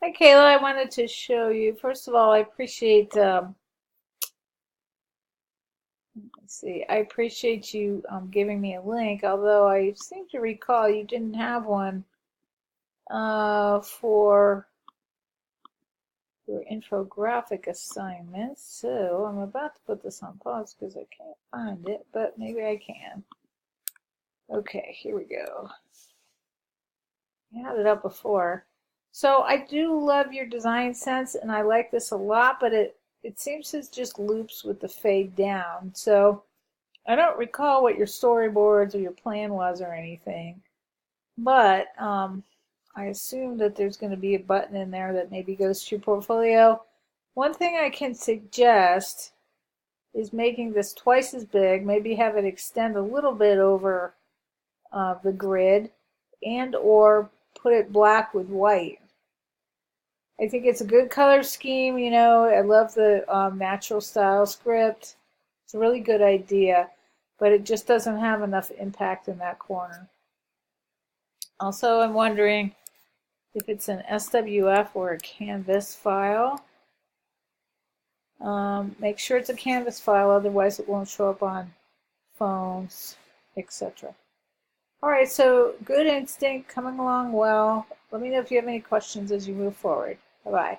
Hi, Kayla. I wanted to show you. First of all, I appreciate. Let's see. I appreciate you giving me a link. Although I seem to recall you didn't have one for your infographic assignments. So I'm about to put this on pause because I can't find it, but maybe I can. Okay, here we go. I had it up before. So I do love your design sense, and I like this a lot, but it seems to just loops with the fade down. So I don't recall what your storyboards or your plan was or anything, but I assume that there's going to be a button in there that maybe goes to your portfolio. One thing I can suggest is making this twice as big, maybe have it extend a little bit over the grid, and or put it black with white. I think it's a good color scheme. I love the natural style script. It's a really good idea, but it just doesn't have enough impact in that corner. Also, I'm wondering if it's an SWF or a Canvas file. Make sure it's a Canvas file, otherwise it won't show up on phones, etc. All right, so Good Instinct coming along well. Let me know if you have any questions as you move forward. Bye-bye.